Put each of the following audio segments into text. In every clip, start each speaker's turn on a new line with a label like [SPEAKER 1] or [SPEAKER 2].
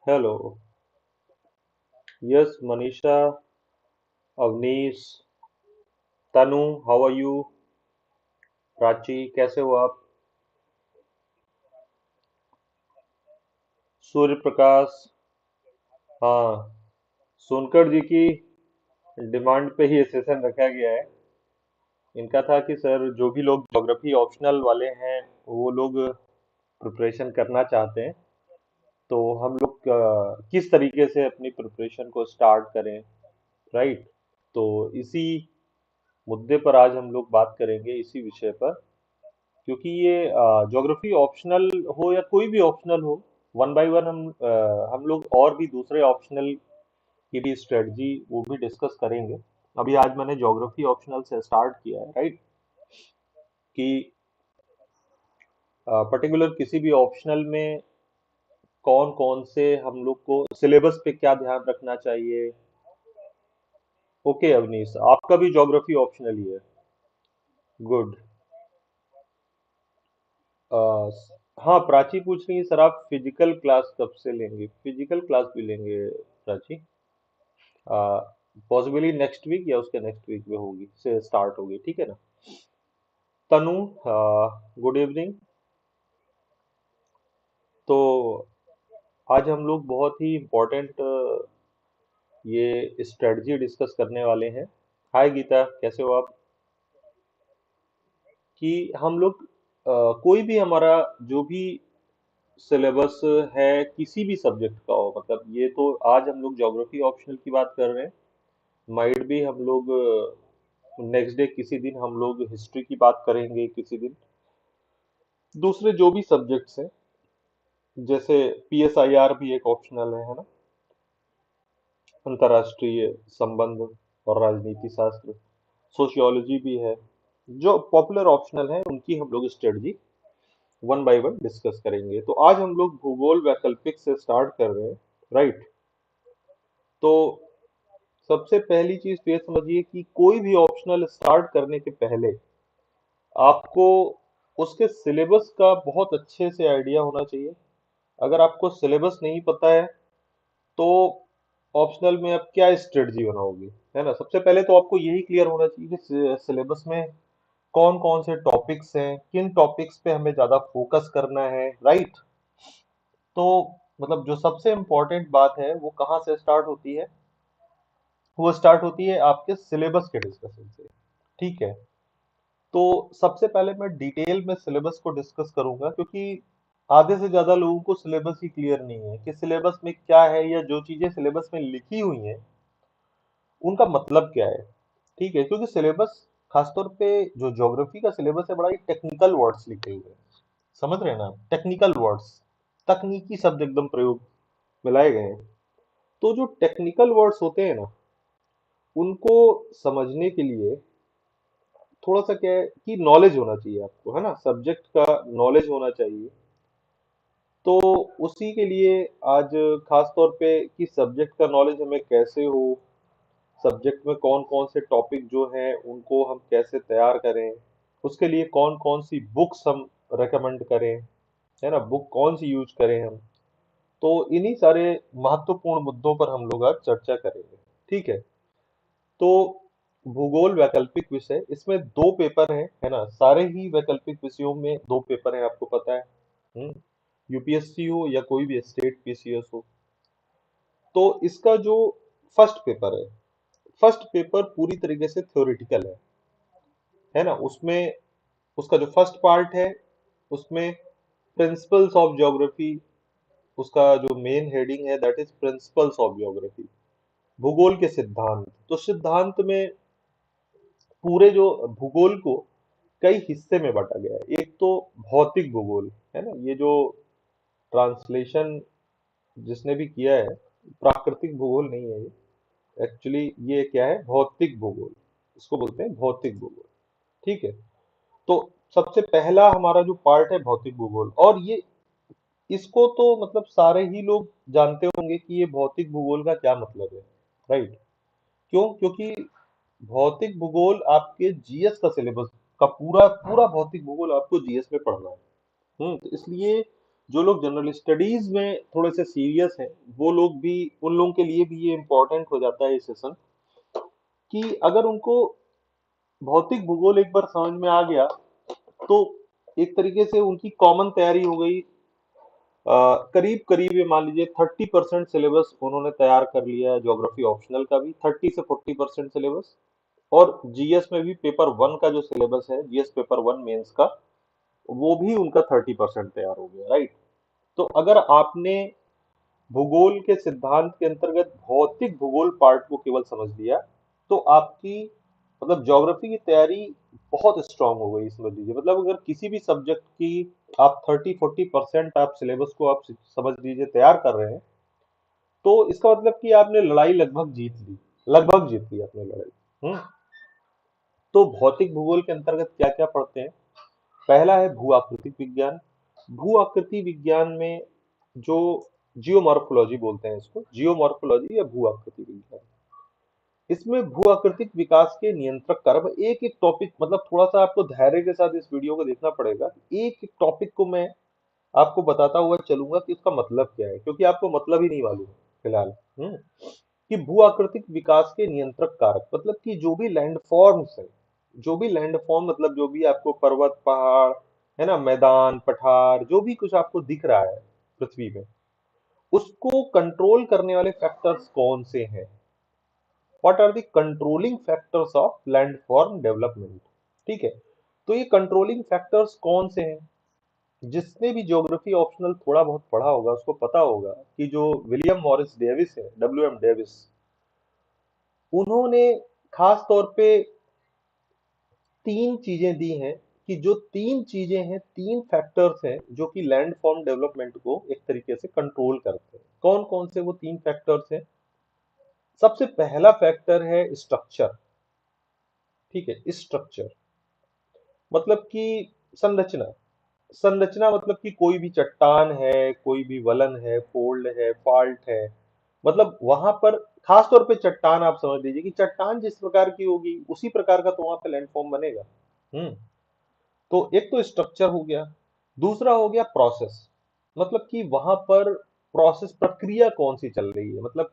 [SPEAKER 1] Hello. Yes, Manisha, Avnish, Tanu, how are you? Prachi, कैसे हो आप? सूर्य प्रकाश। हाँ, सोनकर जी की डिमांड पे ही ये सेशन रखा गया है। इनका था कि सर जो भी लोग ज्योग्राफी ऑप्शनल वाले हैं वो लोग प्रिपरेशन करना चाहते हैं, तो हम लोग किस तरीके से अपनी प्रिपरेशन को स्टार्ट करें, राइट? तो इसी मुद्दे पर आज हम लोग बात करेंगे, इसी विषय पर। क्योंकि ये ज्योग्राफी ऑप्शनल हो या कोई भी ऑप्शनल हो, वन बाय वन हम लोग और भी दूसरे ऑप्शनल की भी स्ट्रेटजी वो भी डिस्कस करेंगे। अभी आज मैंने ज्योग्राफी ऑप्शनल से स्टार्ट किया है, राइट? कि पर्टिकुलर किसी भी ऑप्शनल में कौन कौन से हम लोग को सिलेबस पे क्या ध्यान रखना चाहिए। ओके अवनीश, आपका भी ज्योग्राफी ऑप्शनल ही है। गुड। हाँ, प्राची पूछ रही है सर, आप फिजिकल क्लास कब से लेंगे? फिजिकल क्लास भी लेंगे प्राची? पॉसिबली नेक्स्ट वीक या उसके नेक्स्ट वीक में होगी, से स्टार्ट होगी, ठीक है ना? तनु, गुड इवनिंग। तो आज हम लोग बहुत ही इम्पोर्टेंट ये स्ट्रेटजी डिस्कस करने वाले हैं। हाय गीता, कैसे हो आप? कि हम लोग कोई भी हमारा जो भी सिलेबस है, किसी भी सब्जेक्ट का हो, मतलब ये तो आज हम लोग ज्योग्राफी ऑप्शनल की बात कर रहे हैं। माइट भी हम लोग नेक्स्ट डे किसी दिन हम लोग हिस्ट्री की बात करेंगे, किसी दिन दूसरे जो भी सब्जेक्ट्स हैं, जैसे पीएसआईआर भी एक ऑप्शनल है ना? अंतर्राष्ट्रीय संबंध और राजनीति शास्त्र। सोशियोलॉजी भी है। जो पॉपुलर ऑप्शनल है उनकी हम लोग strategy one by one discuss करेंगे। तो आज हम लोग भूगोल वैकल्पिक से स्टार्ट कर रहे हैं, राइट? तो सबसे पहली चीज तो ये समझिए कि कोई भी ऑप्शनल स्टार्ट करने के पहले आपको उसके सिलेबस का बहुत अच्छे से आइडिया होना चाहिए। अगर आपको सिलेबस नहीं पता है तो ऑप्शनल में आप क्या स्ट्रेटजी बनाओगे, है ना? सबसे पहले तो आपको यही क्लियर होना चाहिए कि सिलेबस में कौन कौन से टॉपिक्स हैं, किन टॉपिक्स पे हमें ज्यादा फोकस करना है, राइट? तो मतलब जो सबसे इम्पोर्टेंट बात है वो कहाँ से स्टार्ट होती है? वो स्टार्ट होती है आपके सिलेबस के डिस्कशन से, ठीक है? तो सबसे पहले मैं डिटेल में सिलेबस को डिस्कस करूंगा, क्योंकि आधे से ज्यादा लोगों को सिलेबस ही क्लियर नहीं है कि सिलेबस में क्या है, या जो चीजें सिलेबस में लिखी हुई हैं उनका मतलब क्या है, ठीक है? क्योंकि सिलेबस, खासतौर पे जो ज्योग्राफी का सिलेबस है, बड़ा ही टेक्निकल वर्ड्स लिखे हुए हैं। समझ रहे हैं ना? टेक्निकल वर्ड्स, तकनीकी शब्द एकदम प्रयोग में लाए गए हैं। तो जो टेक्निकल वर्ड्स होते हैं ना, उनको समझने के लिए थोड़ा सा क्या है कि नॉलेज होना चाहिए आपको, है ना? सब्जेक्ट का नॉलेज होना चाहिए। तो उसी के लिए आज खास तौर पे कि सब्जेक्ट का नॉलेज हमें कैसे हो, सब्जेक्ट में कौन कौन से टॉपिक जो हैं उनको हम कैसे तैयार करें, उसके लिए कौन कौन सी बुक्स हम रेकमेंड करें, है ना? बुक कौन सी यूज करें हम। तो इन्हीं सारे महत्वपूर्ण मुद्दों पर हम लोग आज चर्चा करेंगे, ठीक है? तो भूगोल वैकल्पिक विषय, इसमें दो पेपर हैं, है ना? सारे ही वैकल्पिक विषयों में दो पेपर हैं, आपको पता है। यूपीएससी हो या कोई भी स्टेट पीसीएस हो। तो इसका जो फर्स्ट पेपर है, फर्स्ट पेपर पूरी तरीके से थ्योरेटिकल है ना? उसमें उसका जो फर्स्ट पार्ट है उसमें प्रिंसिपल्स ऑफ ज्योग्राफी, उसका जो मेन हेडिंग है that is principles of geography, भूगोल के सिद्धांत। तो सिद्धांत में पूरे जो भूगोल को कई हिस्से में बांटा गया है। एक तो भौतिक भूगोल, है ना? ये जो ट्रांसलेशन जिसने भी किया है, प्राकृतिक भूगोल नहीं है ये, एक्चुअली ये क्या है, भौतिक भूगोल, इसको बोलते हैं भौतिक भूगोल, ठीक है? तो सबसे पहला हमारा जो पार्ट है भौतिक भूगोल, और ये इसको तो मतलब सारे ही लोग जानते होंगे कि ये भौतिक भूगोल का क्या मतलब है, राइट? क्यों? क्योंकि भौतिक भूगोल आपके जीएस का सिलेबस का पूरा पूरा भौतिक भूगोल आपको जीएस में पढ़ना है। तो इसलिए जो लोग जनरल स्टडीज में थोड़े से सीरियस हैं, वो लोग भी, उन लोगों के लिए भी ये इम्पोर्टेंट हो जाता है ये सेशन, कि अगर उनको भौतिक भूगोल एक बार समझ में आ गया, तो एक तरीके से उनकी कॉमन तैयारी हो गई। करीब करीब ये मान लीजिए 30% सिलेबस उन्होंने तैयार कर लिया है, ज्योग्राफी ऑप्शनल का भी 30 से 40% सिलेबस, और जीएस में भी पेपर वन का जो सिलेबस है, जीएस पेपर वन मेंस का, वो भी उनका 30% तैयार हो गया, राइट। तो अगर आपने भूगोल के सिद्धांत के अंतर्गत भौतिक भूगोल पार्ट को केवल समझ लिया, तो आपकी मतलब ज्योग्राफी की तैयारी बहुत स्ट्रांग हो गई, समझ लीजिए। मतलब अगर किसी भी सब्जेक्ट की आप 30-40% आप सिलेबस को आप समझ लीजिए तैयार कर रहे हैं, तो इसका मतलब कि आपने लड़ाई लगभग जीत ली, लगभग जीत ली आपने लड़ाई। हम्म। तो भौतिक भूगोल के अंतर्गत क्या क्या पढ़ते हैं? पहला है भू आकृतिक विज्ञान। भू आकृति विज्ञान में जो जियोमॉर्फोलॉजी बोलते हैं इसको, जियोमॉर्फोलॉजी या भू आकृति विज्ञान, इसमें भू आकृतिक विकास के नियंत्रक कारक, एक एक टॉपिक, मतलब थोड़ा सा आपको धैर्य के साथ इस वीडियो को देखना पड़ेगा। एक एक टॉपिक को मैं आपको बताता हुआ चलूंगा कि उसका मतलब क्या है, क्योंकि आपको मतलब ही नहीं मालूम फिलहाल। हम्म। कि भू आकृतिक विकास के नियंत्रक कारक मतलब कि जो भी लैंड फॉर्म्स है, जो भी लैंड फॉर्म मतलब जो भी आपको पर्वत पहाड़, है ना, मैदान पठार, जो भी कुछ आपको दिख रहा है पृथ्वी में, उसको कंट्रोल करने वाले फैक्टर्स कौन से हैं? What are the controlling factors of landform development? ठीक है। तो ये कंट्रोलिंग फैक्टर्स कौन से हैं? जिसने भी ज्योग्राफी ऑप्शनल थोड़ा बहुत पढ़ा होगा उसको पता होगा कि जो विलियम मॉरिस डेविस है, डब्ल्यू एम डेविस, उन्होंने खास तौर पे तीन चीजें दी हैं, कि जो तीन चीजें हैं, तीन फैक्टर्स हैं जो कि लैंड फॉर्म डेवलपमेंट को एक तरीके से कंट्रोल करते हैं। कौन कौन से वो तीन फैक्टर्स हैं? सबसे पहला फैक्टर है स्ट्रक्चर। ठीक है, स्ट्रक्चर मतलब कि संरचना। संरचना मतलब कि कोई भी चट्टान है, कोई भी वलन है, फोल्ड है, फॉल्ट है, मतलब वहां पर खास तौर पे चट्टान आप समझ लीजिए कि चट्टान जिस प्रकार की होगी उसी प्रकार का तो वहां पे लैंडफॉर्म बनेगा। हम्म। तो एक तो स्ट्रक्चर हो गया, दूसरा हो गया प्रोसेस, मतलब कि वहां पर प्रोसेस, प्रक्रिया कौन सी चल रही है, मतलब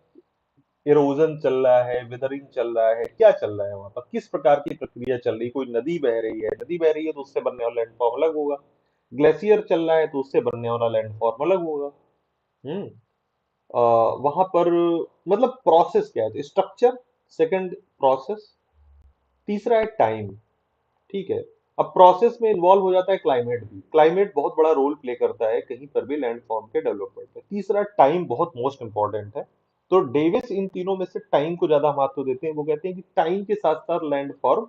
[SPEAKER 1] इरोजन चल रहा है, वेदरिंग चल रहा है, क्या चल रहा है वहां पर, किस प्रकार की प्रक्रिया चल रही है। कोई नदी बह रही है, नदी बह रही है तो उससे बनने वाला लैंडफॉर्म अलग होगा। ग्लेशियर चल रहा है तो उससे बनने वाला लैंडफॉर्म अलग होगा। हम्म। वहां पर मतलब प्रोसेस क्या है? स्ट्रक्चर, सेकंड प्रोसेस, तीसरा है टाइम। ठीक है। अब प्रोसेस में इन्वॉल्व हो जाता है क्लाइमेट भी, क्लाइमेट बहुत बड़ा रोल प्ले करता है कहीं पर भी लैंडफॉर्म के डेवलपमेंट में। तीसरा टाइम बहुत मोस्ट इंपॉर्टेंट है। तो डेविस इन तीनों में से टाइम को ज्यादा महत्व देते हैं। वो कहते हैं कि टाइम के साथ साथ लैंडफॉर्म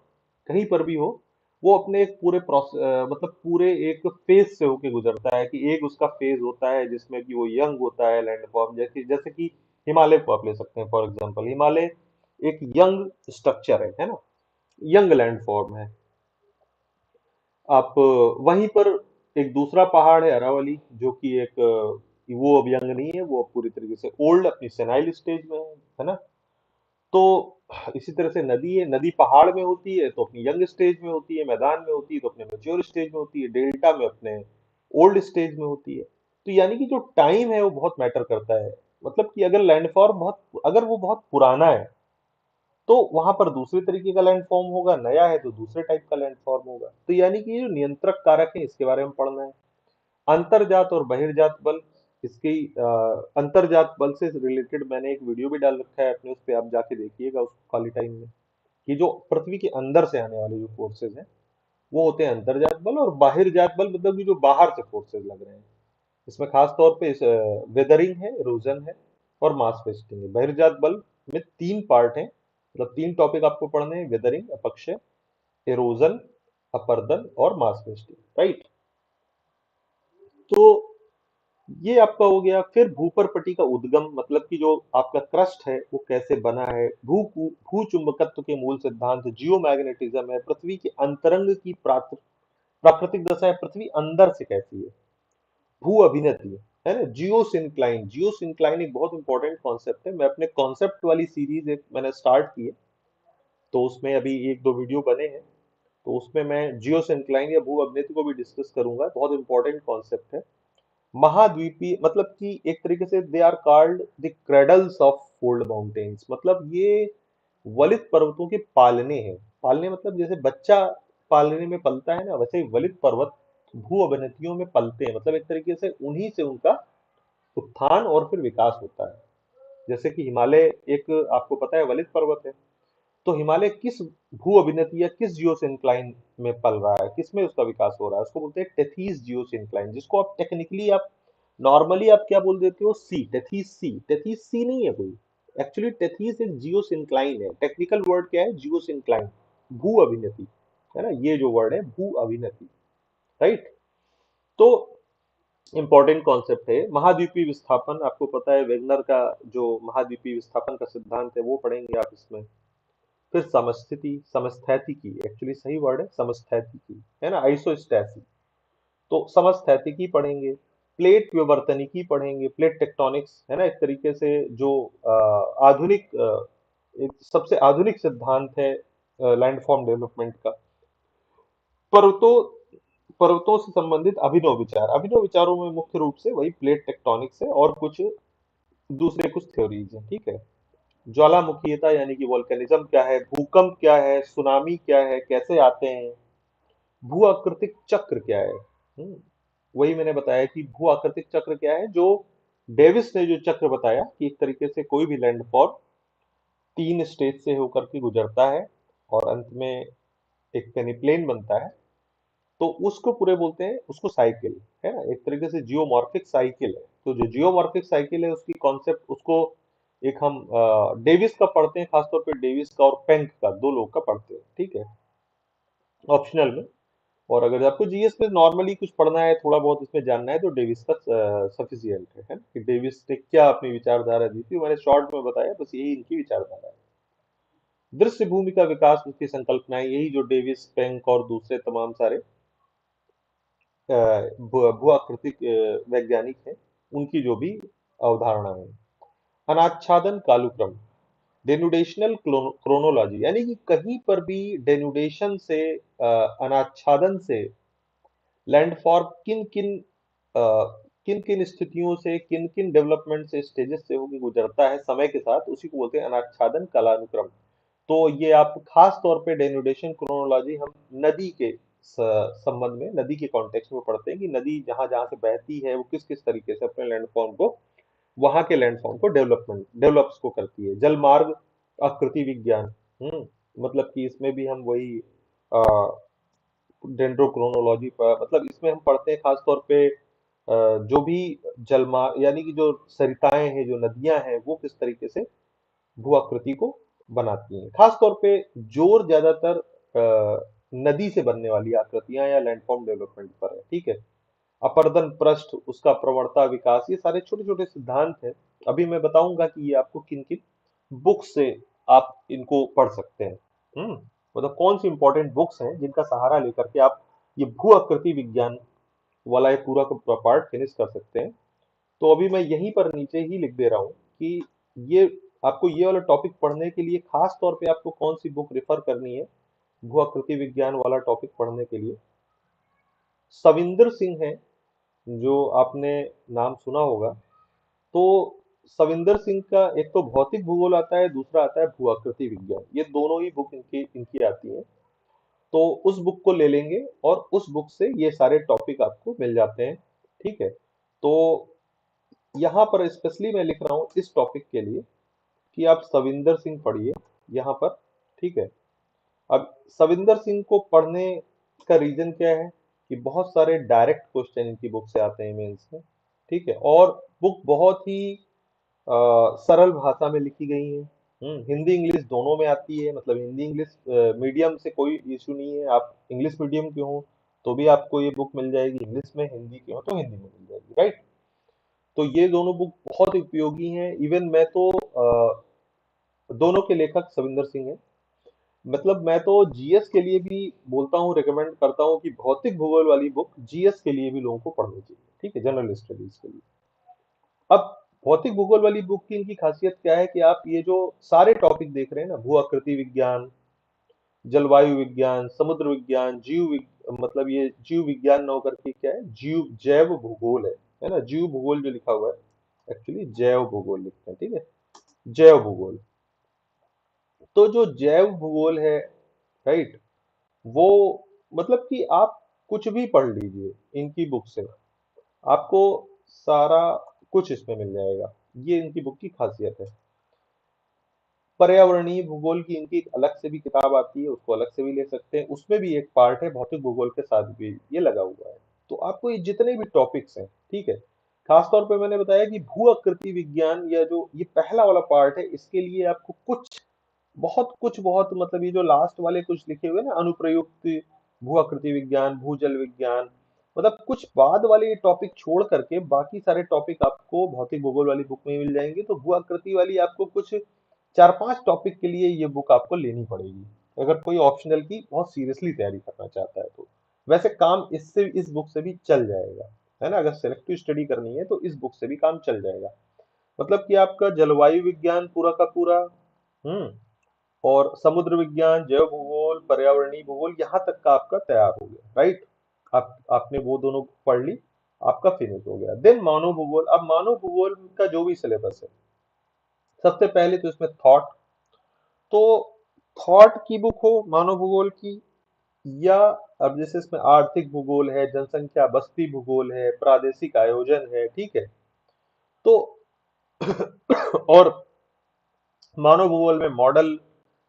[SPEAKER 1] कहीं पर भी हो, वो अपने एक पूरे प्रोसेस, मतलब पूरे एक फेज से होके गुजरता है, कि एक उसका फेज होता है जिसमें कि वो यंग होता है लैंडफॉर्म, जैसे जैसे कि हिमालय को आप ले सकते हैं फॉर एग्जांपल। हिमालय एक यंग स्ट्रक्चर है ना, यंग लैंडफॉर्म है। आप वहीं पर एक दूसरा पहाड़ है अरावली, जो कि एक वो अब यंग नहीं है, वो अब पूरी तरीके से ओल्ड, अपनी सेनाइल स्टेज में है ना। तो इसी तरह से नदी है, नदी पहाड़ में होती है तो अपनी यंग स्टेज में होती है, मैदान में होती है तो अपने मैच्योर स्टेज में होती है, डेल्टा में अपने ओल्ड स्टेज में होती है। तो यानी कि जो टाइम है वो बहुत मैटर करता है। मतलब कि अगर लैंडफॉर्म बहुत, अगर वो बहुत पुराना है तो वहां पर दूसरे तरीके का लैंडफॉर्म होगा, नया है तो दूसरे टाइप का लैंडफॉर्म होगा। तो यानी कि ये जो नियंत्रक कारक है इसके बारे में पढ़ना है। अंतरजात और बहिर्जात बल, इसकी अंतरजात बल से रिलेटेड मैंने एक वीडियो भी डाल रखा है अपने, उस पर आप जाके देखिएगा उस खाली टाइम में, कि जो पृथ्वी के अंदर से आने वाले जो फोर्सेज हैं वो होते हैं अंतरजात बल, और बहिर्जात बल मतलब कि जो बाहर से फोर्सेज लग रहे हैं। इसमें खास तौर पे वेदरिंग है, इरोजन है, और मास वेस्टिंग है। बहिर्जात बल में तीन पार्ट हैं, मतलब तीन टॉपिक आपको पढ़ने हैं: वेदरिंग, अपक्षय, इरोजन, अपर्दन, और मास वेस्टिंग, राइट। तो ये आपका हो गया। फिर भूपर्पटी का उद्गम, मतलब कि जो आपका क्रस्ट है वो कैसे बना है, भू चुंबकत्व के मूल सिद्धांत, जियोमैग्नेटिज्म है, पृथ्वी के अंतरंग की प्राकृतिक दशा है, पृथ्वी अंदर से कैसी है, भू अभिनति है ना, जियो सिंक्लाइन। जियो सिंक्लाइन एक बहुत इंपॉर्टेंट कॉन्सेप्ट है। मैं अपने कॉन्सेप्ट वाली सीरीज एक मैंने स्टार्ट की है, तो उसमें अभी एक दो वीडियो बने हैं, तो उसमें मैं जियो सिंक्लाइन या भू अभिनति को भी डिस्कस करूंगा। बहुत इंपॉर्टेंट कॉन्सेप्ट है। महाद्वीपीय मतलब कि एक तरीके से they are called the cradles of fold mountains, मतलब ये वलित पर्वतों के पालने हैं। पालने मतलब जैसे बच्चा पालने में पलता है ना, वैसे ही वलित पर्वत भू अवनतियों में पलते हैं, मतलब एक तरीके से उन्हीं से उनका उत्थान और फिर विकास होता है। जैसे कि हिमालय एक आपको पता है वलित पर्वत है, तो हिमालय किस भू अभिनति या किस जियोसिंक्लाइन में पल रहा है, किसमें उसका विकास हो रहा है, उसको बोलते हैं टेथीज जियोसिंक्लाइन, जिसको आप टेक्निकली आप नॉर्मली आप क्या बोल देते हो, सी, टेथीज सी। टेथीज सी नहीं है कोई, एक्चुअली टेथीज एक जियोसिंक्लाइन है। टेक्निकल वर्ड क्या है, जियोसिंक्लाइन, भू अभिनति, है ना, ये जो वर्ड है भू अभिनति, राइट। तो इंपॉर्टेंट कॉन्सेप्ट है महाद्वीपीय विस्थापन, आपको पता है वेगनर का जो महाद्वीपीय विस्थापन का सिद्धांत है वो पढ़ेंगे आप इसमें। फिर समस्थिति, समस्थैतिकी, एक्चुअली सही वर्ड है समस्थैतिकी, है ना, आइसोस्टैसी, तो समस्थैतिकी पढ़ेंगे। प्लेट विवर्तनिकी पढ़ेंगे, प्लेट टेक्टोनिक्स, है ना, एक तरीके से जो आधुनिक एक सबसे आधुनिक सिद्धांत है लैंडफॉर्म डेवलपमेंट का। पर्वतों पर्वतों से संबंधित अभिनव विचार, अभिनव विचारों में मुख्य रूप से वही प्लेट टेक्टोनिक्स है और कुछ दूसरे कुछ थ्योरीज हैं, ठीक है। ज्वालामुखीयता यानी कि वोल्केनिज्म क्या है, भूकंप क्या है, सुनामी क्या है, कैसे आते हैं, भू आकृतिक चक्र क्या है। वही मैंने बताया कि भू आकृतिक चक्र क्या है, जो डेविस ने जो चक्र बताया कि एक तरीके से कोई भी लैंडफॉर्म तीन स्टेज से होकर के गुजरता है और अंत में एक पेनिप्लेन बनता है, तो उसको पूरे बोलते हैं उसको साइकिल, है ना, एक तरीके से जियोमॉर्फिक साइकिल है। तो जो जियोमॉर्फिक साइकिल है उसकी कॉन्सेप्ट उसको एक हम डेविस का पढ़ते हैं, खासतौर पे डेविस का और पेंक का, दो लोग का पढ़ते हैं, ठीक है, ऑप्शनल में। और अगर आपको जीएस में नॉर्मली कुछ पढ़ना है, थोड़ा बहुत इसमें जानना है, तो डेविस का सफिशियंट है कि डेविस ने क्या अपनी विचारधारा दी थी, मैंने शॉर्ट में बताया, बस यही इनकी विचारधारा है। दृश्य भूमि का विकास, उसकी संकल्पनाएं, यही जो डेविस, पेंक और दूसरे तमाम सारे भू-आकृतिक वैज्ञानिक हैं, उनकी जो भी अवधारणा है। अनाच्छादन कालक्रम, डेनुडेशनल क्रोनोलॉजी, यानी कि कहीं पर भी डेनुडेशन से अनाच्छादन से लैंडफॉर्म किन किन स्थितियों से, किन किन डेवलपमेंट से, स्टेजेस से होकर गुजरता है समय के साथ, उसी को बोलते हैं अनाच्छादन कालानुक्रम। तो ये आप खास तौर पे डेनुडेशन क्रोनोलॉजी हम नदी के संबंध में, नदी के कॉन्टेक्स्ट में पढ़ते हैं कि नदी जहां जहां से बहती है वो किस किस तरीके से अपने लैंडफॉर्म को, वहां के लैंडफॉर्म को डेवलप्स को करती है। जलमार्ग आकृति विज्ञान, मतलब कि इसमें भी हम वही डेंड्रोक्रोनोलॉजी पर, मतलब इसमें हम पढ़ते हैं खास तौर पे जो भी जलमार्ग यानी कि जो सरिताएं हैं, जो नदियां हैं, वो किस तरीके से भू आकृति को बनाती हैं। खास तौर पे जोर ज्यादातर नदी से बनने वाली आकृतियां या लैंडफॉर्म डेवलपमेंट पर है, ठीक है। अपर्दन पृष्ठ, उसका प्रवणता विकास, ये सारे छोटे छोटे सिद्धांत हैं। अभी मैं बताऊंगा कि ये आपको किन किन बुक से आप इनको पढ़ सकते हैं। मतलब कौन सी इंपॉर्टेंट बुक्स हैं जिनका सहारा लेकर के आप ये भू आकृति विज्ञान वाला ये पूरा का पार्ट फिनिश कर सकते हैं। तो अभी मैं यहीं पर नीचे ही लिख दे रहा हूँ कि ये आपको ये वाला टॉपिक पढ़ने के लिए खास तौर पे आपको कौन सी बुक रेफर करनी है, भू आकृति विज्ञान वाला टॉपिक पढ़ने के लिए। सविंदर सिंह है, जो आपने नाम सुना होगा। तो सविंदर सिंह का एक तो भौतिक भूगोल आता है, दूसरा आता है भू आकृति विज्ञान, ये दोनों ही बुक इनकी इनकी आती है। तो उस बुक को ले लेंगे और उस बुक से ये सारे टॉपिक आपको मिल जाते हैं, ठीक है। तो यहाँ पर स्पेशली मैं लिख रहा हूँ इस टॉपिक के लिए कि आप सविंदर सिंह पढ़िए यहाँ पर, ठीक है। अब सविंदर सिंह को पढ़ने का रीजन क्या है कि बहुत सारे डायरेक्ट क्वेश्चन इनकी बुक से आते हैं मेंस में, ठीक है, और बुक बहुत ही सरल भाषा में लिखी गई है। हिंदी इंग्लिश दोनों में आती है, मतलब हिंदी इंग्लिश मीडियम से कोई इशू नहीं है, आप इंग्लिश मीडियम के हो तो भी आपको ये बुक मिल जाएगी, इंग्लिश में, हिंदी के हो तो हिंदी में मिल जाएगी, राइट। तो ये दोनों बुक बहुत उपयोगी हैं। इवन मैं तो दोनों के लेखक सविंदर सिंह हैं, मतलब मैं तो जीएस के लिए भी बोलता हूँ, रिकमेंड करता हूँ कि भौतिक भूगोल वाली बुक जीएस के लिए भी लोगों को पढ़नी चाहिए, ठीक है, जनरल स्टडीज के लिए। अब भौतिक भूगोल वाली बुक की इनकी खासियत क्या है कि आप ये जो सारे टॉपिक देख रहे हैं ना, भू आकृति विज्ञान, जलवायु विज्ञान, समुद्र विज्ञान, मतलब ये जीव विज्ञान न होकर के क्या है, जीव जैव भूगोल है, है ना। जीव भूगोल जो लिखा हुआ है एक्चुअली जैव भूगोल लिखते हैं, ठीक है, जैव भूगोल। तो जो जैव भूगोल है, राइट, वो मतलब कि आप कुछ भी पढ़ लीजिए इनकी बुक से, आपको सारा कुछ इसमें मिल जाएगा। ये इनकी बुक की खासियत है। पर्यावरणीय भूगोल की इनकी एक अलग से भी किताब आती है, उसको अलग से भी ले सकते हैं। उसमें भी एक पार्ट है भौतिक भूगोल के साथ भी ये लगा हुआ है। तो आपको ये जितने भी टॉपिक्स हैं, ठीक है, खासतौर पे मैंने बताया कि भू आकृति विज्ञान या जो ये पहला वाला पार्ट है, इसके लिए आपको बहुत मतलब ये जो लास्ट वाले कुछ लिखे हुए हैं ना, अनुप्रयुक्त भू आकृति विज्ञान, भूजल विज्ञान, मतलब कुछ बाद वाले टॉपिक छोड़ करके बाकी सारे टॉपिक आपको भौतिक भूगोल वाली बुक में मिल जाएंगे। तो भू आकृति वाली आपको कुछ 4-5 टॉपिक के लिए ये बुक आपको लेनी पड़ेगी, अगर कोई ऑप्शनल की बहुत सीरियसली तैयारी करना चाहता है तो। वैसे काम इससे इस बुक से भी चल जाएगा, है ना। अगर सेलेक्टिव स्टडी करनी है तो इस बुक से भी काम चल जाएगा। मतलब कि आपका जलवायु विज्ञान पूरा का पूरा, हम्म, और समुद्र विज्ञान, जैव भूगोल, पर्यावरणीय भूगोल, यहाँ तक का आपका तैयार हो गया, राइट। आपने वो दोनों पढ़ ली, आपका फिनिश हो गया। देन मानव भूगोल। अब मानव भूगोल का जो भी सिलेबस है, सबसे पहले तो इसमें थॉट, तो थॉट की बुक हो मानव भूगोल की, या अब जैसे इसमें आर्थिक भूगोल है, जनसंख्या बस्ती भूगोल है, प्रादेशिक आयोजन है, ठीक है। तो और मानव भूगोल में मॉडल,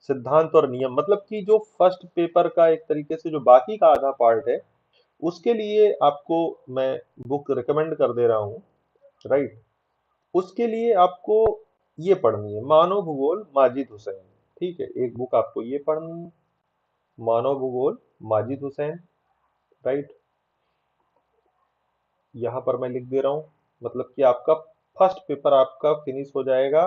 [SPEAKER 1] सिद्धांत और नियम, मतलब कि जो फर्स्ट पेपर का एक तरीके से जो बाकी का आधा पार्ट है, उसके लिए आपको मैं बुक रिकमेंड कर दे रहा हूँ, राइट। उसके लिए आपको ये पढ़नी है मानव भूगोल माजिद हुसैन, ठीक है। एक बुक आपको ये पढ़नी है, मानव भूगोल माजिद हुसैन, राइट। यहाँ पर मैं लिख दे रहा हूँ, मतलब कि आपका फर्स्ट पेपर आपका फिनिश हो जाएगा।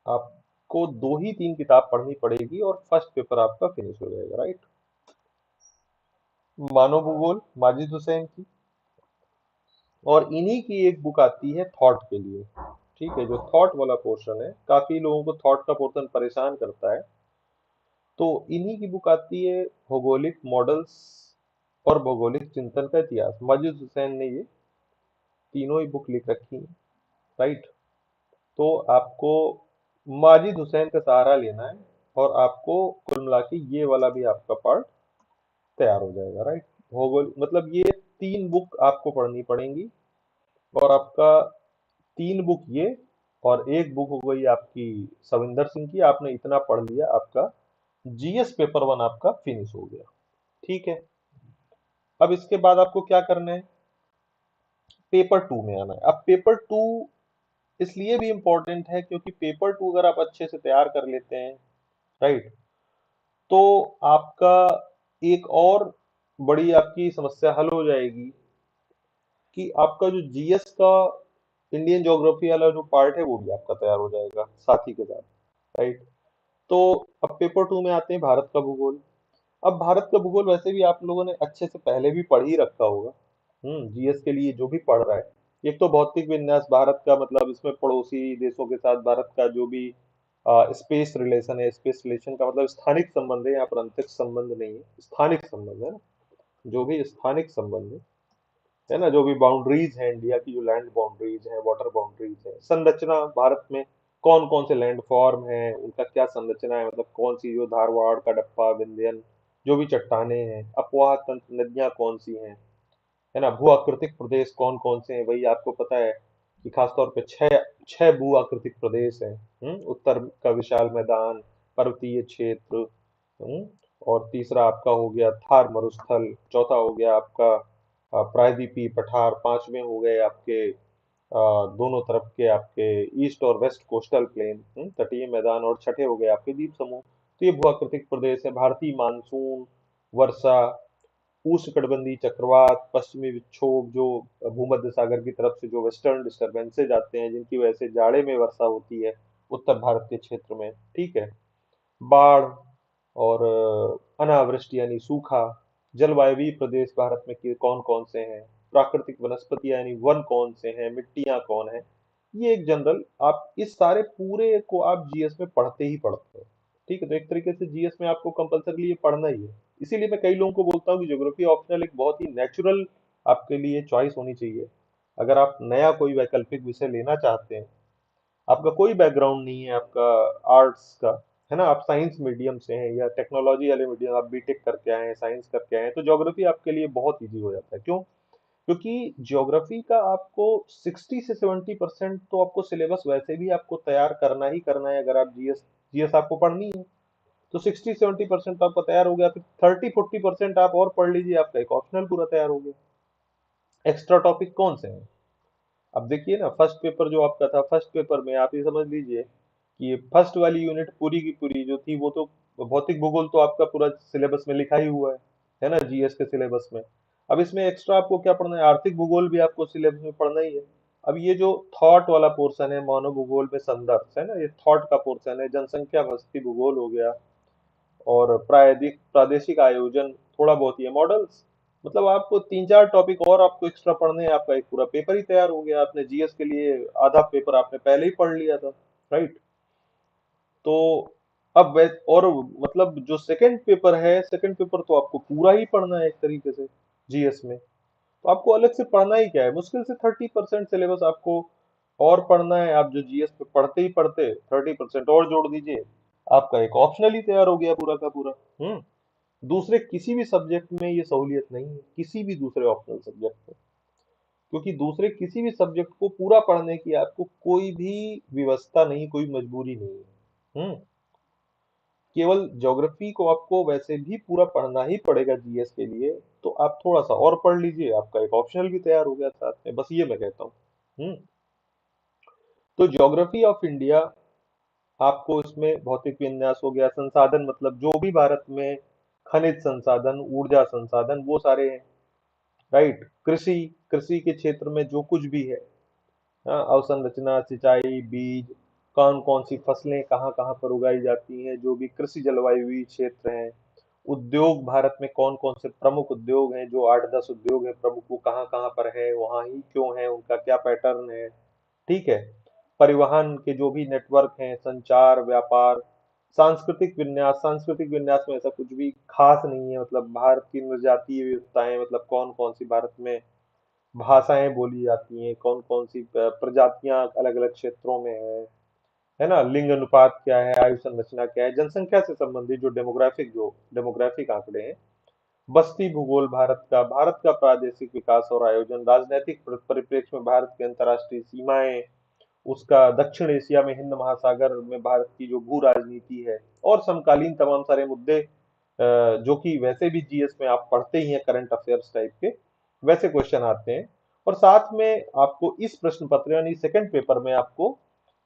[SPEAKER 1] आपको 2 ही 3 किताब पढ़नी पड़ेगी और फर्स्ट पेपर आपका फिनिश हो जाएगा, राइट। मानव भूगोल माजिद हुसैन की, और इन्हीं की एक बुक आती है थॉट के लिए, ठीक है। जो थॉट वाला पोर्शन है, काफी लोगों को थॉट का पोर्शन परेशान करता है, तो इन्हीं की बुक आती है भौगोलिक मॉडल्स और भौगोलिक चिंतन का इतिहास। माजिद हुसैन ने ये तीनों ही बुक लिख रखी है, राइट। तो आपको माजिद हुसैन का सहारा लेना है, और आपको कुल मिला के ये वाला भी आपका पार्ट तैयार हो जाएगा, राइट। भूगोल मतलब ये 3 बुक आपको पढ़नी पड़ेंगी, और आपका 3 बुक ये, और एक बुक हो गई आपकी सविंदर सिंह की। आपने इतना पढ़ लिया, आपका जीएस पेपर 1 आपका फिनिश हो गया, ठीक है। अब इसके बाद आपको क्या करना है, पेपर 2 में आना है। अब पेपर 2 इसलिए भी इंपॉर्टेंट है क्योंकि पेपर 2 अगर आप अच्छे से तैयार कर लेते हैं, राइट, तो आपका एक और बड़ी आपकी समस्या हल हो जाएगी कि आपका जो जीएस का इंडियन ज्योग्राफी वाला जो पार्ट है वो भी आपका तैयार हो जाएगा साथ ही के साथ, राइट। तो अब पेपर 2 में आते हैं भारत का भूगोल। अब भारत का भूगोल वैसे भी आप लोगों ने अच्छे से पहले भी पढ़ ही रखा होगा, जीएस के लिए जो भी पढ़ रहा है। एक तो भौतिक विन्यास भारत का, मतलब इसमें पड़ोसी देशों के साथ भारत का जो भी स्पेस रिलेशन है, स्पेस रिलेशन का मतलब स्थानिक संबंध है, यहाँ पर अंतरिक्ष संबंध नहीं है, स्थानिक संबंध है ना। जो भी स्थानिक संबंध है ना, जो भी बाउंड्रीज है, इंडिया की जो लैंड बाउंड्रीज है, वाटर बाउंड्रीज है, संरचना भारत में कौन कौन से लैंड फॉर्म है, उनका क्या संरचना है, मतलब कौन सी, जो धारवाड़ कडप्पा विंध्यन, जो भी चट्टाने हैं, अपवाह तंत्र नदियां कौन सी हैं, है ना। भू आकृतिक प्रदेश कौन कौन से हैं, वही आपको पता है कि खासतौर पे छह छह भू आकृतिक प्रदेश हैं। उत्तर का विशाल मैदान, पर्वतीय क्षेत्र, और तीसरा आपका हो गया थार मरुस्थल, चौथा हो गया आपका प्रायद्वीपीय पठार, पांचवें हो गए आपके दोनों तरफ के आपके ईस्ट और वेस्ट कोस्टल प्लेन, तटीय मैदान, और छठे हो गए आपके द्वीप समूह। तो ये भू आकृतिक प्रदेश है। भारतीय मानसून, वर्षा, उष्णकटिबंधीय चक्रवात, पश्चिमी विक्षोभ, जो भूमध्य सागर की तरफ से जो वेस्टर्न डिस्टरबेंसेज आते हैं, जिनकी वजह से जाड़े में वर्षा होती है उत्तर भारत के क्षेत्र में, ठीक है। बाढ़ और अनावृष्टि यानी सूखा, जलवायवीय प्रदेश भारत में कौन कौन से हैं, प्राकृतिक वनस्पतियां यानी वन कौन से हैं, मिट्टियां कौन है, ये एक जनरल, आप इस सारे पूरे को आप जीएस में पढ़ते ही पढ़ते हैं, ठीक है। तो एक तरीके से जीएस में आपको कंपलसरी ये पढ़ना ही है। इसीलिए मैं कई लोगों को बोलता हूँ कि ज्योग्राफी ऑप्शनल एक बहुत ही नेचुरल आपके लिए चॉइस होनी चाहिए। अगर आप नया कोई वैकल्पिक विषय लेना चाहते हैं, आपका कोई बैकग्राउंड नहीं है आपका आर्ट्स का, है ना, आप साइंस मीडियम से हैं या टेक्नोलॉजी वाले मीडियम, आप बीटेक करके आए हैं, साइंस करके आए हैं, तो ज्योग्राफी आपके लिए बहुत इजी हो जाता है। क्यों? क्योंकि ज्योग्राफी का आपको 60 से 70% तो आपको सिलेबस वैसे भी आपको तैयार करना ही करना है। अगर आप जीएस जीएस आपको पढ़नी है तो 60 से 70% तो आपका तैयार हो गया, फिर 30 40% आप और पढ़ लीजिए, आपका एक ऑप्शनल पूरा तैयार हो गया। एक्स्ट्रा टॉपिक कौन से हैं? अब देखिए ना, फर्स्ट पेपर जो आपका था, फर्स्ट पेपर में आप ये समझ लीजिए कि ये फर्स्ट वाली यूनिट पूरी की पूरी जो थी वो तो भौतिक भूगोल तो आपका पूरा सिलेबस में लिखा ही हुआ है ना, जीएस के सिलेबस में। अब इसमें एक्स्ट्रा आपको क्या पढ़ना है? आर्थिक भूगोल भी आपको सिलेबस में पढ़ना ही है। अब ये जो थॉट वाला पोर्शन है मानव भूगोल में संदर्भ है ना, ये थॉट का पोर्शन है, जनसंख्या बस्ती भूगोल हो गया, और प्रायदिक प्रादेशिक आयोजन थोड़ा बहुत ही है, मॉडल्स। मतलब आपको 3 4 टॉपिक और आपको एक्स्ट्रा पढ़ने हैं, आपका एक पूरा पेपर ही तैयार हो गया। आपने जीएस के लिए आधा पेपर आपने पहले ही पढ़ लिया था, राइट? तो अब और मतलब जो सेकंड पेपर है, सेकंड पेपर तो आपको पूरा ही पढ़ना है एक तरीके से जीएस में। तो आपको अलग से पढ़ना ही क्या है? मुश्किल से 30% सिलेबस आपको और पढ़ना है। आप जो जीएस पे पढ़ते ही पढ़ते 30% और जोड़ दीजिए, आपका एक ऑप्शनल ही तैयार हो गया पूरा का पूरा। हम्म। दूसरे किसी भी सब्जेक्ट में ये सहूलियत नहीं है, किसी भी दूसरे ऑप्शनल सब्जेक्ट में। क्योंकि दूसरे किसी भी सब्जेक्ट को पूरा पढ़ने की आपको कोई भी व्यवस्था नहीं, कोई मजबूरी नहीं है। केवल ज्योग्राफी को आपको वैसे भी पूरा पढ़ना ही पड़ेगा जीएस के लिए, तो आप थोड़ा सा और पढ़ लीजिए, आपका एक ऑप्शनल भी तैयार हो गया साथ में, बस ये मैं कहता हूँ। हम्म। तो ज्योग्राफी ऑफ इंडिया आपको इसमें भौतिक विन्यास हो गया, संसाधन मतलब जो भी भारत में खनिज संसाधन, ऊर्जा संसाधन, वो सारे हैं, राइट? कृषि, कृषि के क्षेत्र में जो कुछ भी है, हाँ, अवसंरचना, सिंचाई, बीज, कौन कौन सी फसलें कहाँ कहाँ पर उगाई जाती हैं, जो भी कृषि जलवायु क्षेत्र हैं। उद्योग, भारत में कौन कौन से प्रमुख उद्योग हैं, जो 8 10 उद्योग हैं प्रमुख, वो कहाँ कहाँ पर है, वहाँ ही क्यों है, उनका क्या पैटर्न है, ठीक है? परिवहन के जो भी नेटवर्क हैं, संचार, व्यापार, सांस्कृतिक विन्यास में ऐसा कुछ भी खास नहीं है। मतलब भारत की निर्जातीय विविधताएं, मतलब कौन कौन सी भारत में भाषाएं बोली जाती हैं, कौन कौन सी प्रजातियां अलग अलग क्षेत्रों में है ना, लिंग अनुपात क्या है, आयु संरचना क्या है, जनसंख्या से संबंधित जो डेमोग्राफिक आंकड़े हैं, बस्ती भूगोल भारत का प्रादेशिक विकास और आयोजन, राजनीतिक परिप्रेक्ष्य में भारत की अंतर्राष्ट्रीय सीमाएं, उसका दक्षिण एशिया में हिंद महासागर में भारत की जो भू राजनीति है, और समकालीन तमाम सारे मुद्दे, जो कि वैसे भी जीएस में आप पढ़ते ही हैं, करंट अफेयर्स टाइप के वैसे क्वेश्चन आते हैं। और साथ में आपको इस प्रश्न पत्र यानी सेकंड पेपर में आपको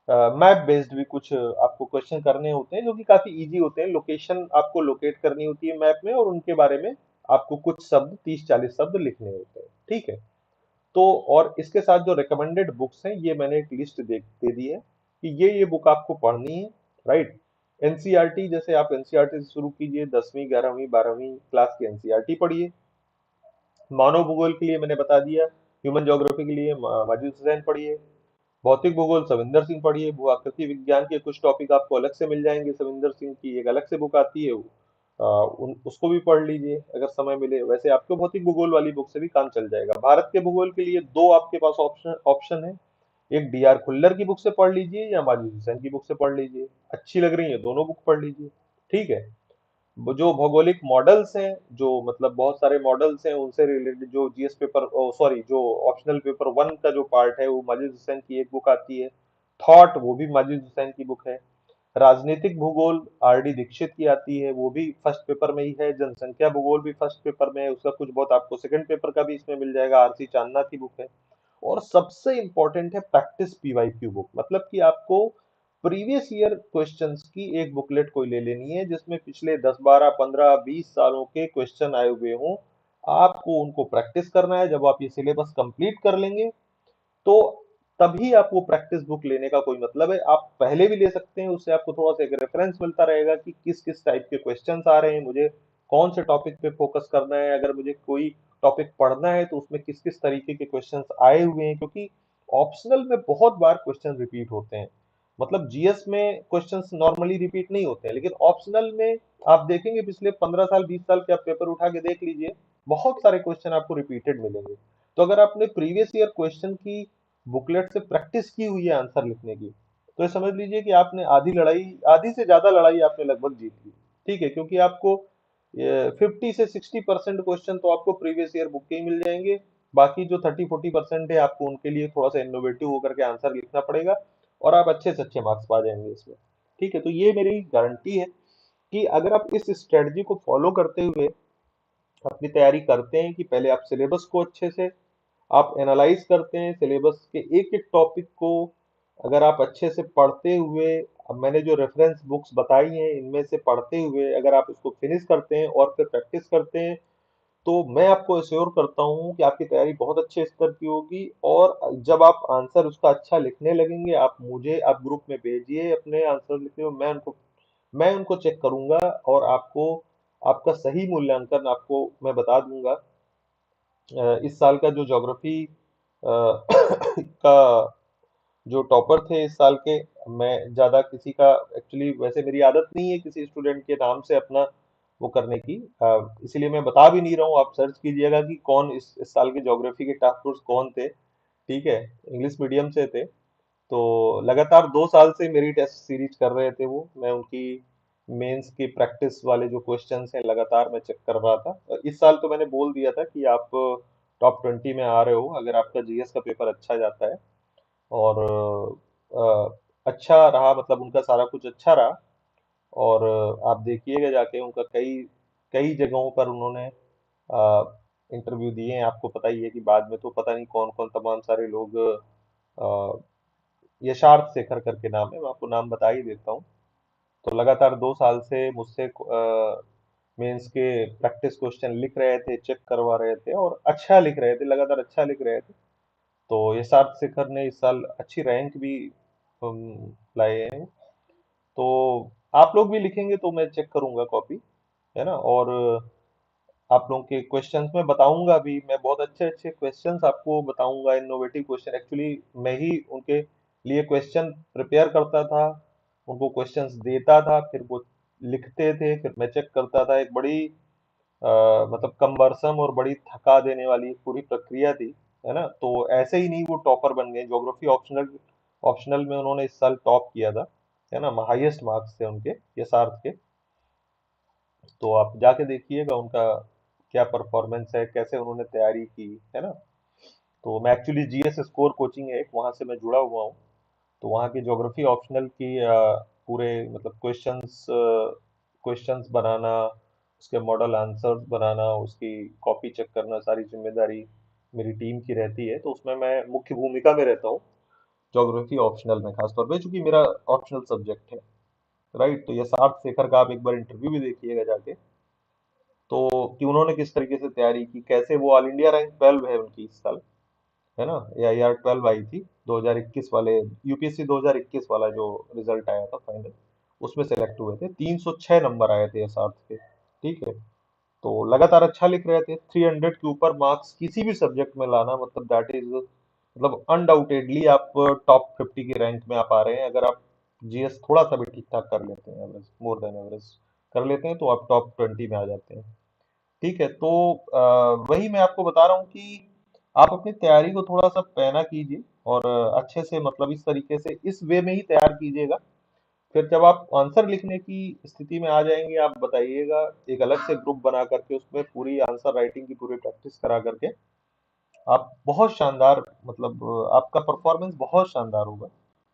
[SPEAKER 1] मैप बेस्ड भी कुछ आपको क्वेश्चन करने होते हैं, जो कि काफी इजी होते हैं। लोकेशन आपको लोकेट करनी होती है मैप में, और उनके बारे में आपको कुछ शब्द, 30 40 शब्द लिखने होते हैं, ठीक है? तो और इसके साथ जो रिकमेंडेड बुक्स हैं, ये मैंने एक लिस्ट दे दी है कि ये बुक आपको पढ़नी है, राइट? एनसीईआरटी, जैसे आप एनसीईआरटी से शुरू कीजिए, 10वीं 11वीं 12वीं क्लास की एनसीईआरटी पढ़िए। मानव भूगोल के लिए मैंने बता दिया, ह्यूमन ज्योग्राफी के लिए माजिद हुसैन पढ़िए। भौतिक भूगोल सविंदर सिंह पढ़िए। भू आकृति विज्ञान के कुछ टॉपिक आपको अलग से मिल जाएंगे, सविंदर सिंह की एक अलग से बुक आती है, उसको भी पढ़ लीजिए अगर समय मिले। वैसे आपको भौतिक भूगोल वाली बुक से भी काम चल जाएगा। भारत के भूगोल के लिए दो आपके पास ऑप्शन ऑप्शन है, एक डीआर खुल्लर की बुक से पढ़ लीजिए या माजिद हुसैन की बुक से पढ़ लीजिए। अच्छी लग रही है दोनों बुक पढ़ लीजिए, ठीक है? वो जो भौगोलिक मॉडल्स हैं, जो मतलब बहुत सारे मॉडल्स हैं, उनसे रिलेटेड जो जीएस पेपर, सॉरी, जो ऑप्शनल पेपर 1 का जो पार्ट है, वो माजिद हुसैन की एक बुक आती है। थॉट, वो भी माजिद हुसैन की बुक है। राजनीतिक भूगोल आरडी दीक्षित की आती है, वो भी फर्स्ट पेपर में ही है। जनसंख्या भूगोल भी फर्स्ट पेपर में है, उसका कुछ बहुत आपको सेकंड पेपर का भी इसमें मिल जाएगा, आरसी चांदना की बुक है। और सबसे इंपॉर्टेंट है प्रैक्टिस पीवाईक्यू बुक, मतलब कि आपको प्रीवियस ईयर क्वेश्चंस की एक बुकलेट कोई ले लेनी है, जिसमें पिछले 10 12 15 20 सालों के क्वेश्चन आए हुए हों। आपको उनको प्रैक्टिस करना है। जब आप ये सिलेबस कंप्लीट कर लेंगे, तो तभी आप वो प्रैक्टिस बुक लेने का कोई मतलब है। आप पहले भी ले सकते हैं, उससे आपको थोड़ा सा एक रेफरेंस मिलता रहेगा कि किस किस टाइप के क्वेश्चंस आ रहे हैं, मुझे कौन से टॉपिक पे फोकस करना है, अगर मुझे कोई टॉपिक पढ़ना है तो उसमें किस किस तरीके के क्वेश्चंस आए हुए हैं, क्योंकि ऑप्शनल में बहुत बार क्वेश्चन रिपीट होते हैं। मतलब जीएस में क्वेश्चंस नॉर्मली रिपीट नहीं होते हैं, लेकिन ऑप्शनल में आप देखेंगे पिछले 15 साल 20 साल के आप पेपर उठा के देख लीजिए, बहुत सारे क्वेश्चन आपको रिपीटेड मिलेंगे। तो अगर आपने प्रीवियस ईयर क्वेश्चन की बुकलेट से प्रैक्टिस की हुई है आंसर लिखने की, तो ये समझ लीजिए कि आपने आधी लड़ाई, आधी से ज्यादा लड़ाई आपने लगभग जीत ली। ठीक है, क्योंकि आपको 50 से 60% क्वेश्चन तो आपको प्रीवियस ईयर बुक के ही मिल जाएंगे। बाकी जो 30-40% है आपको उनके लिए थोड़ा सा इनोवेटिव होकर के आंसर लिखना पड़ेगा, और आप अच्छे से अच्छे मार्क्स पा जाएंगे इसमें। ठीक है, तो ये मेरी गारंटी है कि अगर आप इस स्ट्रेटजी को फॉलो करते हुए अपनी तैयारी करते हैं, कि पहले आप सिलेबस को अच्छे से आप एनालाइज करते हैं, सिलेबस के एक एक टॉपिक को अगर आप अच्छे से पढ़ते हुए, अब मैंने जो रेफरेंस बुक्स बताई हैं इनमें से पढ़ते हुए अगर आप इसको फिनिश करते हैं और फिर प्रैक्टिस करते हैं, तो मैं आपको एश्योर करता हूँ कि आपकी तैयारी बहुत अच्छे स्तर की होगी। और जब आप आंसर उसका अच्छा लिखने लगेंगे, आप ग्रुप में भेजिए अपने आंसर लिखे हुए, मैं उनको चेक करूंगा, और आपको आपका सही मूल्यांकन आपको मैं बता दूंगा। इस साल का जो ज्योग्राफी का जो टॉपर थे इस साल के, मैं ज्यादा किसी का, एक्चुअली वैसे मेरी आदत नहीं है किसी स्टूडेंट के नाम से अपना वो करने की, इसीलिए मैं बता भी नहीं रहा हूँ। आप सर्च कीजिएगा कि कौन इस साल के ज्योग्राफी के टॉप कोर्स कौन थे। ठीक है, इंग्लिश मीडियम से थे, तो लगातार 2 साल से मेरी टेस्ट सीरीज कर रहे थे वो, मैं उनकी मेंस की प्रैक्टिस वाले जो क्वेश्चंस हैं लगातार मैं चेक कर रहा था। इस साल तो मैंने बोल दिया था कि आप टॉप 20 में आ रहे हो अगर आपका जीएस का पेपर अच्छा जाता है। और अच्छा रहा, मतलब उनका सारा कुछ अच्छा रहा। और आप देखिएगा जाके उनका कई कई जगहों पर उन्होंने इंटरव्यू दिए हैं। आपको पता ही है कि बाद में तो पता नहीं कौन कौन तमाम सारे लोग, यशार्थ शेखर करके नाम है, मैं आपको नाम बता ही देता हूँ। तो लगातार 2 साल से मुझसे मेंस के प्रैक्टिस क्वेश्चन लिख रहे थे, चेक करवा रहे थे, और अच्छा लिख रहे थे, लगातार अच्छा लिख रहे थे। तो यशार्थ शेखर ने इस साल अच्छी रैंक भी लाए हैं। तो आप लोग भी लिखेंगे तो मैं चेक करूंगा कॉपी, है ना। और आप लोगों के क्वेश्चंस में बताऊंगा भी, मैं बहुत अच्छे अच्छे क्वेश्चंस आपको बताऊंगा, इनोवेटिव क्वेश्चन। एक्चुअली मैं ही उनके लिए क्वेश्चन प्रिपेयर करता था, उनको क्वेश्चंस देता था, फिर वो लिखते थे, फिर मैं चेक करता था। एक बड़ी मतलब कम्बरसम और बड़ी थका देने वाली पूरी प्रक्रिया थी, है ना। तो ऐसे ही नहीं वो टॉपर बन गए। ज्योग्राफी ऑप्शनल ऑप्शनल में उन्होंने इस साल टॉप किया था, है ना, हाईएस्ट मार्क्स थे उनके यशार्थ के। तो आप जाके देखिएगा उनका क्या परफॉर्मेंस है, कैसे उन्होंने तैयारी की, है ना। तो मैं एक्चुअली जीएस स्कोर कोचिंग है एक, वहां से मैं जुड़ा हुआ हूँ। तो वहाँ की ज्योग्राफी ऑप्शनल की पूरे मतलब क्वेश्चंस बनाना, उसके मॉडल आंसर्स बनाना, उसकी कॉपी चेक करना, सारी जिम्मेदारी मेरी टीम की रहती है। तो उसमें मैं मुख्य भूमिका में रहता हूँ ज्योग्राफी ऑप्शनल में, खासतौर पे चूंकि मेरा ऑप्शनल सब्जेक्ट है। राइट, तो ये सार्थ शेखर का आप एक बार इंटरव्यू भी देखिएगा जाके, तो कि उन्होंने किस तरीके से तैयारी की, कैसे वो ऑल इंडिया रैंक 12 है उनकी इस साल, है ना। या यार 12 आई थी 2021 वाले, यूपीएससी 2021 वाला जो रिजल्ट आया था फाइनल, उसमें सेलेक्ट हुए थे। 306 नंबर आए थे यशार्थ के। ठीक है, तो लगातार अच्छा लिख रहे थे। 300 के ऊपर मार्क्स किसी भी सब्जेक्ट में लाना, मतलब दैट इज, मतलब अनडाउटेडली आप टॉप 50 की रैंक में आप आ रहे हैं। अगर आप जीएस थोड़ा सा भी ठीक ठाक कर लेते हैं, एवरेज मोर देन एवरेज कर लेते हैं, तो आप टॉप 20 में आ जाते हैं। ठीक है, तो वही मैं आपको बता रहा हूँ कि आप अपनी तैयारी को थोड़ा सा पैना कीजिए, और अच्छे से, मतलब इस तरीके से इस वे में ही तैयार कीजिएगा। फिर जब आप आंसर लिखने की स्थिति में आ जाएंगे, आप बताइएगा, एक अलग से ग्रुप बना करके उसमें पूरी आंसर राइटिंग की पूरी प्रैक्टिस करा करके आप बहुत शानदार, मतलब आपका परफॉर्मेंस बहुत शानदार होगा,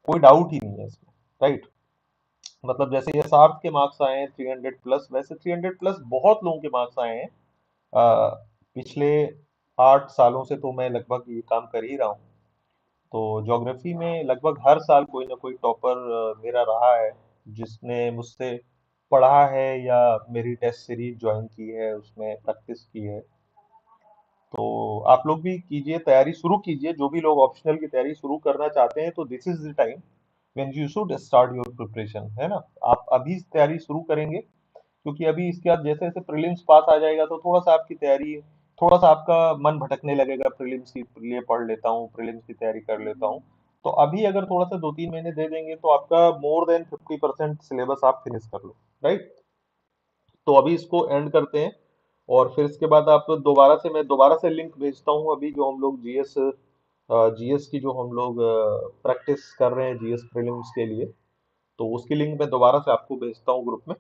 [SPEAKER 1] कोई डाउट ही नहीं है इसमें। राइट, मतलब जैसे ये सार्थ के मार्क्स आए हैं 300+, वैसे 300+ बहुत लोगों के मार्क्स आए हैं। पिछले 8 सालों से तो मैं लगभग ये काम कर ही रहा हूँ। तो ज्योग्राफी में लगभग हर साल कोई ना कोई टॉपर मेरा रहा है, जिसने मुझसे पढ़ा है या मेरी टेस्ट सीरीज ज्वाइन की है, उसमें प्रैक्टिस की है। तो आप लोग भी कीजिए, तैयारी शुरू कीजिए। जो भी लोग ऑप्शनल की तैयारी शुरू करना चाहते हैं, तो this is the time when you should start your preparation, है ना। आप अभी तैयारी शुरू करेंगे, क्योंकि अभी इसके बाद जैसे जैसे प्रीलिम्स पास आ जाएगा, तो थोड़ा सा आपकी तैयारी, थोड़ा सा आपका मन भटकने लगेगा, प्रीलिम्स के लिए पढ़ लेता हूँ, प्रीलिम्स की तैयारी कर लेता हूँ। तो अभी अगर थोड़ा सा 2-3 महीने दे देंगे तो आपका मोर देन 50% सिलेबस आप फिनिश कर लो, राइट। तो अभी इसको एंड करते हैं, और फिर इसके बाद आप मैं दोबारा से लिंक भेजता हूँ, अभी जो हम लोग जीएस की जो हम लोग प्रैक्टिस कर रहे हैं जीएस प्रीलिम्स के लिए, तो उसकी लिंक मैं दोबारा से आपको भेजता हूँ ग्रुप में,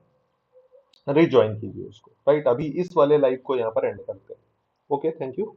[SPEAKER 1] रिज्वाइन कीजिए उसको, राइट। अभी इस वाले लाइव को यहाँ पर एंड करते हैं। Okay, thank you.